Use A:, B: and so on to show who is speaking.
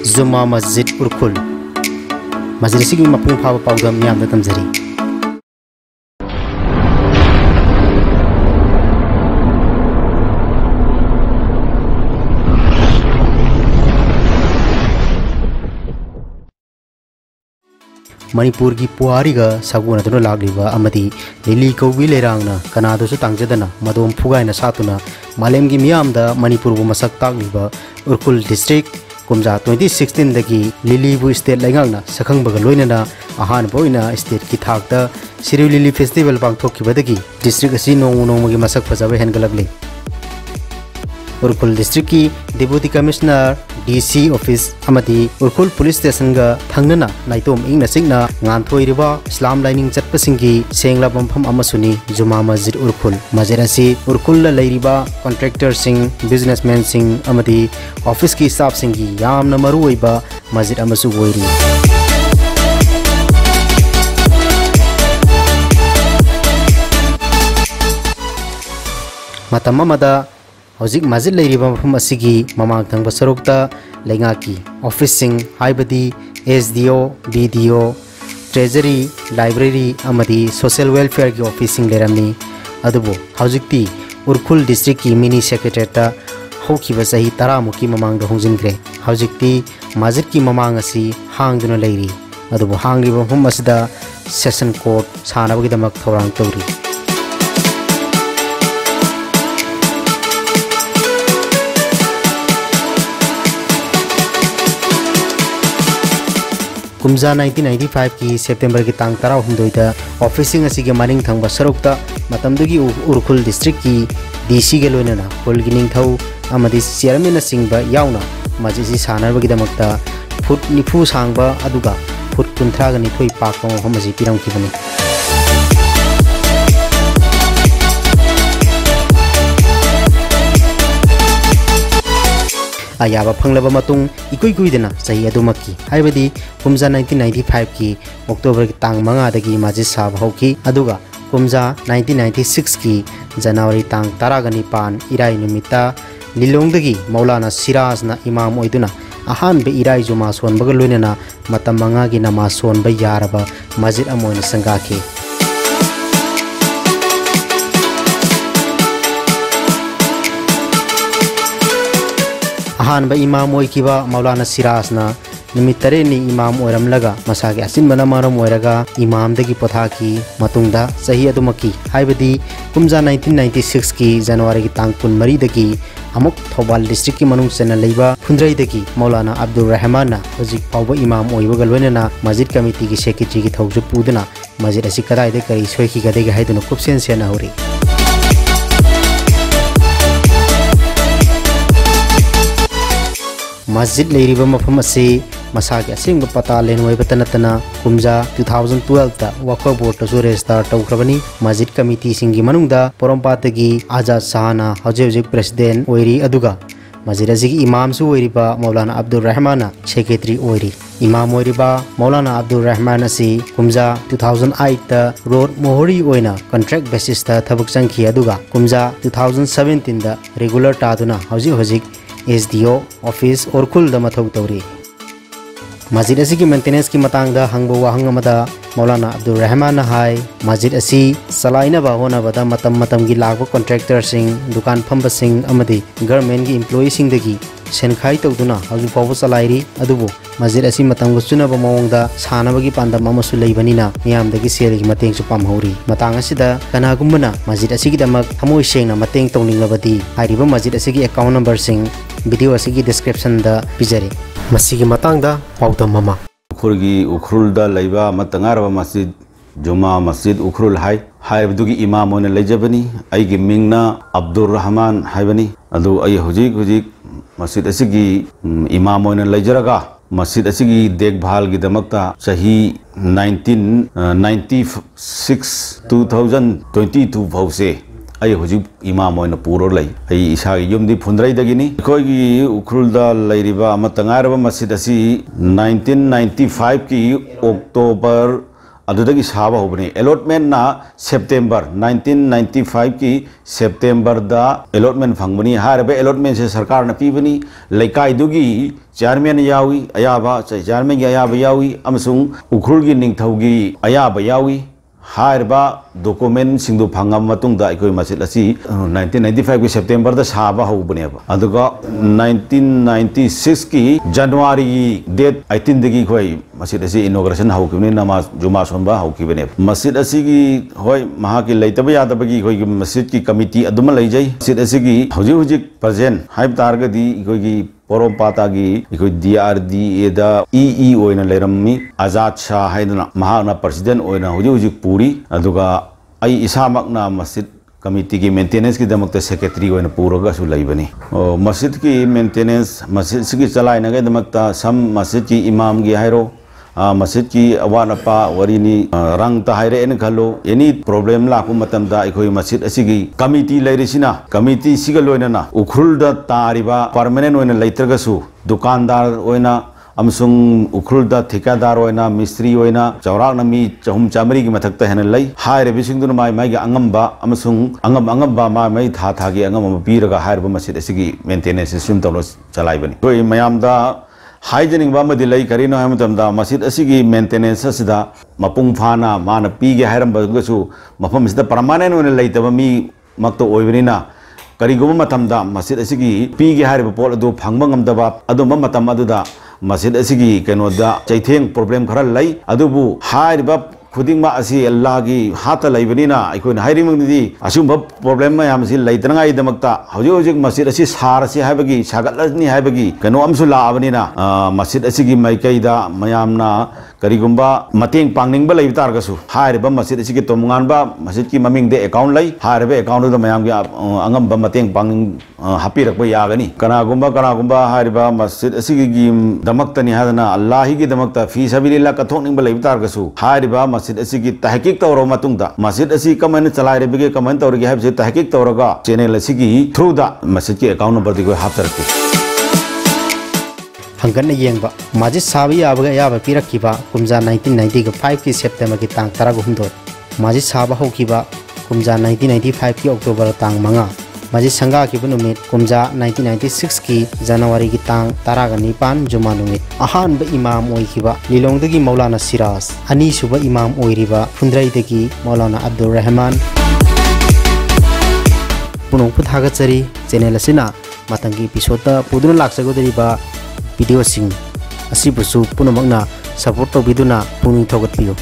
A: जुमा मस्जिद उरखुल मस्जिद की मपुंग फाव पाउदम यामदा तमजरी मणिपुर की पुआरी सगोन लाली लिली कौबी लेरांगना कनादसु तांगजदना मदोम फुगायना सातुना मालेम की मियाम मणिपुर मसक ताकलीब उरखुल डिस्ट्रिक्ट कुमजा 2016 दगी लिलीबु स्टेट लेंगांगना सखंबग लोइनना अहानबोइना स्टेट की थाकता सिरु लिली फेस्टिवल पांगथोखिबदगी डिस्ट्रिक्ट असी नोंगमोगी मसक फजब हेनगलगले उरखुल डिस्ट्रिक्ट की डिप्यूटी कमिश्नर DC ऑफिस अमदी उरखुल पुलिस स्टेशन गा थंगना नाइतोम इंगना सिंगना nganthoi इस्लाम लाइनिंग चटपसिंगी सेंगला बमफम अमसुनी जुमा मस्जिद उरखुल मस्जिद असी उरखुल लैरिबा कॉन्ट्रैक्टर सिंग बिजनेसमैन सिंग अमदी ऑफिस की स्टाफ सिंगी यामना मरुओइबा मस्जिद अमसु ओइरी मतम अमदा हौजिक मस्जिद लेरिबा मफम असिगी ममांग थंगबा सरुकता लेंगा की ऑफिस सिंग हाइबदी SDO BDO ट्रेजरी लाइब्रेरी अमदी सोशल वेलफेयर की ऑफिस सिंग लेरमनी अदुबो हौजिकती उरखुल डिस्ट्रिक्ट की मिनी सेक्रेटरीटा होखिबा सही 10 मुकी ममांग होंजिनग्रे हौजिकती मस्जिद की ममांग असी हांगदुना लेरी अदुबो हांगिबा मफम असिदा सेशन कोर्ट सानाबगिदमक थौरांग तौरी कुमजा 1995 की सेप्टेम्बर की तांग 18 ऑफिसिंग असिगे मनिंग थंगबा सरुकता मतमदुगी उरखुल डिस्ट्रिक्ट की DC के लोइनना खुलगी निंगथौ अमदी चेयरमैन सिंगबा याउना मस्जिद सानरबगिदमक्ता फुट 90 सांगबा अदुगा फुट 30 गा निथोई पाकौ हमजि पिरमखिबनी अयाबा फंगलबा मतुंग इकुई कुइदना सही अदुमकी हाइबदी कुमजा 1995 की अक्टोबर की तांग 5 दगी मस्जिद साब हौकी अदुगा कुमजा 1996 की जनवरी तांग 19 इराई निमित्ता लिलोंगदगी मौलाना सिराजना इमाम ओइदुना अहानबे इराई जुमा सोनबगा लोइनना मतम 5 की नमाज सोनबा यारबा मस्जिद अमोइन संगाखी अहानबा इमाम ओइकिबा मौलाना सिराजना निमित 3 नि इमाम ओरमलगा मसागे असिनबना मारम ओरगा इमाम दगी पोथाकी मतुंगदा सही अदुमकी हाइबदी कुमजा 1996 की जनवरी की तांग 13 दगी अमुक थौबाल डिस्ट्रिक्ट की मनुंग सेना लेबा फुंद्रई दगी मौलाना अब्दुल रहमान हजिक फावबा इमाम ओइबगा लोइनना मस्जिद कमिटी की सेक्रेटरी की थौजु पुदना मस्जिद असि कदाइदे करी सोइखी गदेगे हाइदुना कुपसेन सेना हौरी मस्जिद लेरिबा मफम असी मसागे असिंग पता लेनोइबता नतना कुमजा 2012 वक्फ बोर्ड तसु रेजिस्टर तौख्रबनी मस्जिद कमिटी सिंगी मनुंगदा पोरमपातगी आजाद शाहना हजे प्रेसिडेंट ओइरी अदुगा मस्जिद असिगी इमाम सु ओइरिबा मौलाना अब्दुल रहमान सेक्रेटरी ओइरी इमाम ओइरिबा मौलाना अब्दुल रहमान असी कुमजा 2008 रोड मोहरी ओइना कॉन्ट्रैक्ट बेसिस ता थबक संखी अदुगा कुमजा 2017 दा रेगुलर तादुना हजिक SDO ऑफिस और खुल मथौ तौरी मस्जिद असी की मेंटेनेंस की मतंग हंगबो वाहंग अमदा मौलाना अब्दुल रहमान हाय मस्जिद असी सलाइनबा होनबदा मतम मतम की लागबो कॉन्ट्रैक्टर सिंग दुकान फंबा सिंग अमदी गवर्नमेंट की एम्प्लॉई सिंग दगी सेनखाई तौदुना हजु फावो सलाइरी अदुबो मस्जिद असी मतंग चुनबा मौंगदा सानबगी पांदम अमसु लेबनिना मियामदगी सेलगी मतेंग सु पामहौरी मतंग असिदा कनागुम्बना मस्जिद असी की दमक थमोइ सेंगना मतेंग तौनिंगबदी हाइरिबा मस्जिद असी की अकाउंट नंबर सिंग वीडियो असी की डिस्क्रिप्शन दा पिजरे मसीगी मतंग दा पाउदम ममा
B: उखुरगी उखरुलदा लैबा मतंगारबा मस्जिद जुमा मस्जिद उखरुल हाय हाइबदुगी इमाम ओने लेजबनी आइगी मिंगना अब्दुल रहमान हाइबनी अदु आई हुजिक मस्जिद असिगी इमाम ओने लेजरगा मस्जिद असिगी देखभाल की दमकता सही 1996 2022 फौसे आई हुजिक इमाम ओने पूरो लै आई इसागी युमदी फुंद्रई दगिनी कोई उखरुलदा लैरिबा मतंगारबा मस्जिद असी 1995 की अक्टोबर अदुदगी साबा होबनी अलॉटमेंट ना सेप्टेम्बर 1995 की सेप्टेम्बर दा अलॉटमेंट फंगबनी हारबे अलॉटमेंट से सरकार न पीबनी लेकाई दुगी चेयरमैन यावी अयाबा चेयरमैन की अयाबा यावी अमसुंग उखरुल की निंगथौगी अयाबा यावी हारबा डॉक्यूमेंट सिंधु फंगम मतुंगदा अखोई मस्जिद असी 1995 की सेप्टेम्बर दा साबा होबनेबा अदुगा 1996 की जनवरी डेट 18 दगी खोई मस्जिद असी इनॉग्रेशन हौकिबने नमाज जुमा सोंबा हौकिबने मस्जिद असी की होय महा की लेतब यादबगी खोई मस्जिद की कमिटी अदुम लैजै मस्जिद असी की हुजी हुजी प्रेजेंट हाइब तारगदी खोई की पोरोपाता की DRDA दा EE ओइना लेरम्मी आजाद शाह हाइदना महाना प्रेसिडेंट ओइना हुजी हुजी पूरी अदुगा आई इसामकना मस्जिद कमिटी की मेंटेनेंस की दमकते सेक्रेटरी ओइना पूरगा सु लैबनी मस्जिद की मेंटेनेंस मस्जिद की चलाइनगे दमकता सम मस्जिद की इमाम की हाइरो मस्जिद की अवान अपा वरीनी रंग ताहाइरे एन खलो एनी प्रॉब्लम लाकु मतमदा अखोई मस्जिद असिगी कमिटी लेरिसिना कमिटी सिगा लोइना उखरुल दा तारिबा परमानेंट ओइना लेत्रगसु दुकानदार ओइना अमसुंग उखरुल दा ठेकेदार ओइना मिस्त्री ओइना चौराकना मी चहुम चामरी की मथकता हेन लै हाइरे बिसिंगदुन माइ माइ अंगम्बा अमसुंग अंगम्बा माइ था थागी अंगम पीरगा हाइरबा मस्जिद असिगी मेंटेनेंस सिस्टम तौर चलाइबनी कोई मयामदा हाइजनिंग बामदी लै करिनो है मतमदा मस्जिद असिगी मेंटेनेंस असिदा मपुंग फाना मान पीगे हाइरमबगसु मफम सिदा परमानेंट ओइना लैतबा मी मक्तो ओइबनिना करिगुम मतमदा मस्जिद असिगी पीगे हाइरब पोल अदु फंगबा ngamdaba अदुम मतम अदुदा मस्जिद असिगी केनोदा चैथेंग प्रॉब्लम खरा लै अदुबु हाइरबा खुदिंग असी अल्लाह की हाथ लैबनीना अखोन हाइरिमंगदी असुंब प्रॉब्लम मयाम सि लैतनगाई दमकता हौजिक हौजिक मस्जिद असी सारसी हाइबगी सागतलनी हाइबगी कनो अमसु लाबनीना मस्जिद असिगी माइकैदा मयामना करिगुंबा मतेंग पांगनिंगबा लैब तारगसु हाइरबा मस्जिद असिगी तोमगानबा मस्जिद की ममिंग दे अकाउंट लै हाइरबा अकाउंट द मयाम की अंगमबा मतेंग पांगनिंग हापिरकबा यागनी कनागुंबा हाइरबा मस्जिद असिगी दमकतनी हादना अल्लाह की दमकता फी सबिलिल्लाह कथोनिंगबा लैब तारगसु हाइरबा मस्जिद असिगी तहकीक तौरो मतुंगदा मस्जिद असी कमन चलाइरेबगे कमन तौरगे हाबसे तहकीक तौरगा चैनल असिगी थ्रू दा मस्जिद के अकाउंट नंबर दिगो हापसरके
A: हंगन येंगबा मस्जिद साबी याबगा याबा पिरकिबा कुमजा 1995 की सेप्टेम्बर की तांग 12 मस्जिद साबा होकिबा कुमजा 1995 की अक्टूबर तांग 5 मस्जिद संगा की नुमित कुमजा 1996 की जनवरी की तांग 19 जुमा नुमित अहानब इमाम ओइखिबा लिलोंगदगी मौलाना सिराज अनीसुबा इमाम ओइरिबा फुंद्रैदगी मौलाना अब्दुल रहमान पुनोंग पुथागचरी चैनल असिना मतंगी एपिसोड पुदुन लाक्सगोदरिबा वीडियो सिंग असिबुसु पुनमगना सपोर्ट तौबिदुना पुनिंग थौगतलियो।